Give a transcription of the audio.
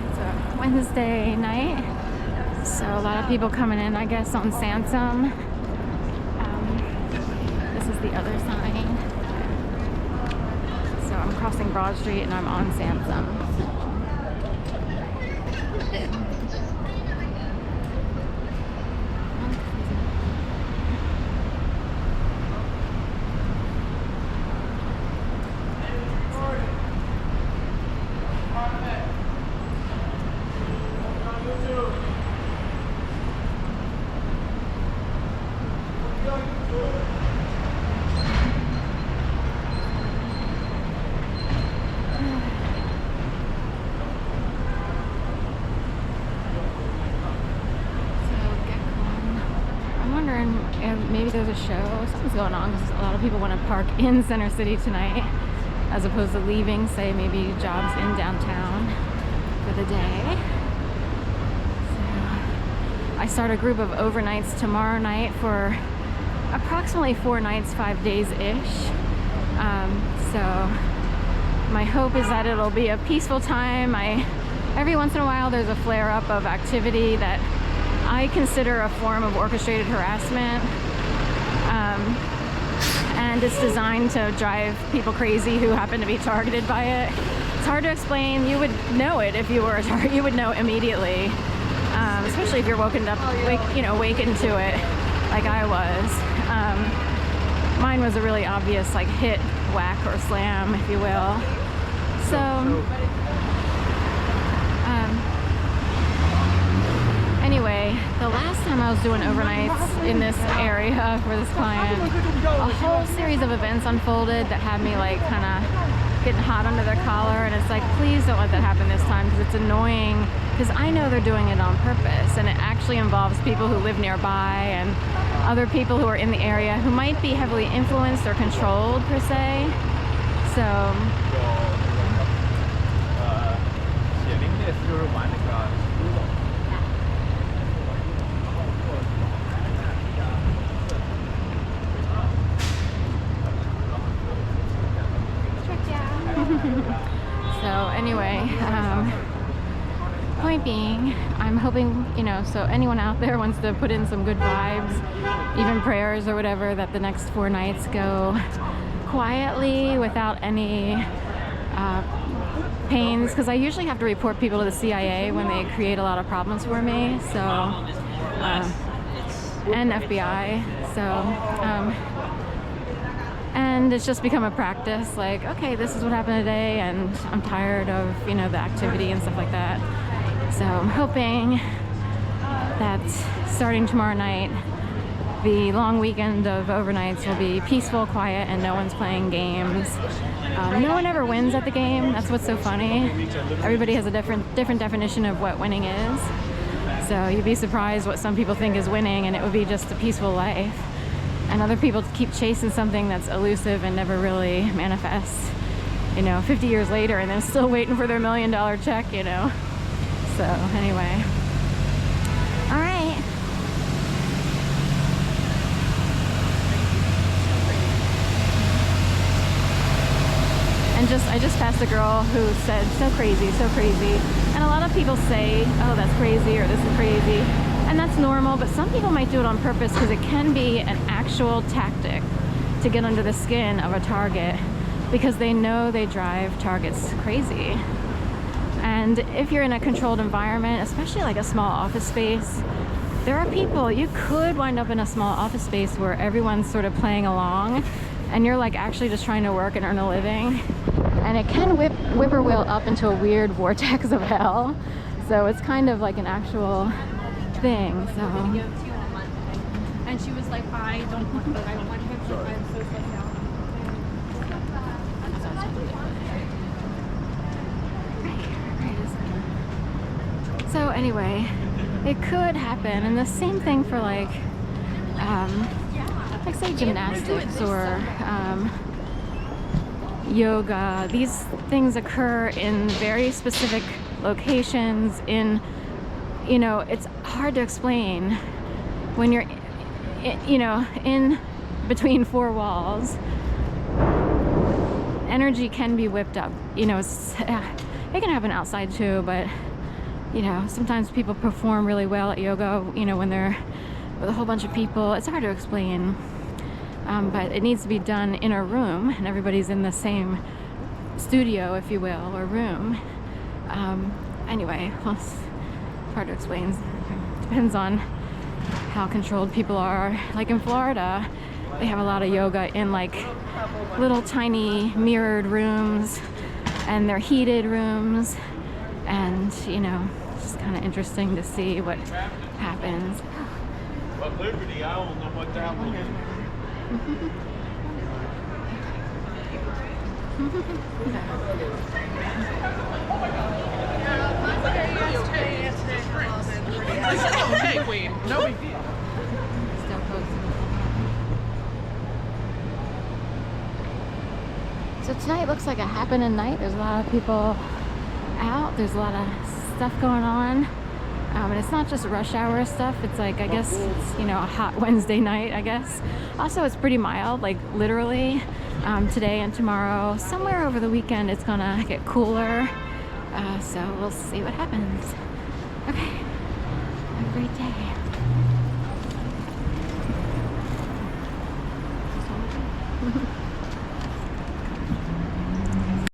It's a Wednesday night, so a lot of people coming in, I guess, on Sansom. This is the other sign. So I'm crossing Broad Street and I'm on Sansom. Maybe there's a show, something's going on because a lot of people want to park in Center City tonight as opposed to leaving, say, maybe jobs in downtown for the day. So I start a group of overnights tomorrow night for approximately 4 nights, 5 days-ish. So my hope is that it'll be a peaceful time. Every once in a while there's a flare-up of activity that I consider a form of orchestrated harassment. And it's designed to drive people crazy who happen to be targeted by it. It's hard to explain. You would know it if you were a target. You would know immediately, especially if you're wakened to it like I was. Mine was a really obvious like hit, whack, or slam, if you will. So anyway, the last time I was doing overnights in this area for this client, a whole series of events unfolded that had me like kind of getting hot under their collar, and it's like, please don't let that happen this time, because it's annoying, because I know they're doing it on purpose, and it actually involves people who live nearby and other people who are in the area who might be heavily influenced or controlled per se. So so anyway, point being, I'm hoping, so anyone out there wants to put in some good vibes, even prayers or whatever, that the next 4 nights go quietly without any pains, because I usually have to report people to the CIA when they create a lot of problems for me, so and FBI, so and it's just become a practice, like, okay, this is what happened today, and I'm tired of, the activity and stuff like that. So I'm hoping that starting tomorrow night, the long weekend of overnights will be peaceful, quiet, and no one's playing games. No one ever wins at the game. That's what's so funny. Everybody has a different definition of what winning is. So you'd be surprised what some people think is winning, and it would be just a peaceful life. And other people keep chasing something that's elusive and never really manifests, 50 years later, and then still waiting for their $1 million check, So anyway, all right. And I just passed a girl who said, so crazy, so crazy. And a lot of people say, oh, that's crazy, or this is crazy. And that's normal, but some people might do it on purpose because it can be an actual tactic to get under the skin of a target, because they know they drive targets crazy. And if you're in a controlled environment, especially like a small office space, there are people, you could wind up in a small office space where everyone's sort of playing along and you're like actually just trying to work and earn a living. And it can whippoorwill up into a weird vortex of hell. So it's kind of like an actual thing. So. And she was like, I don't want him to, I'm so stressed out. So anyway, it could happen, and the same thing for like say gymnastics or yoga. These things occur in very specific locations. It's hard to explain when you're, in between four walls, energy can be whipped up. You know, it can happen outside too, but you know, sometimes people perform really well at yoga, you know, when they're with a whole bunch of people. It's hard to explain, but it needs to be done in a room, and everybody's in the same studio, if you will, or room. Anyway, well, it's hard to explain. Depends on how controlled people are. Like in Florida, they have a lot of yoga in like little tiny mirrored rooms, and they're heated rooms, and you know, it's just kind of interesting to see what happens. But Liberty, I don't know what that one is. Okay, Queen. No big deal. Still posting. So tonight looks like a happening night. There's a lot of people out. There's a lot of stuff going on. And it's not just rush hour stuff. It's like, I guess it's, you know, a hot Wednesday night, I guess. Also, it's pretty mild, like literally today and tomorrow. Somewhere over the weekend, it's gonna get cooler. So we'll see what happens. Okay, have a great day.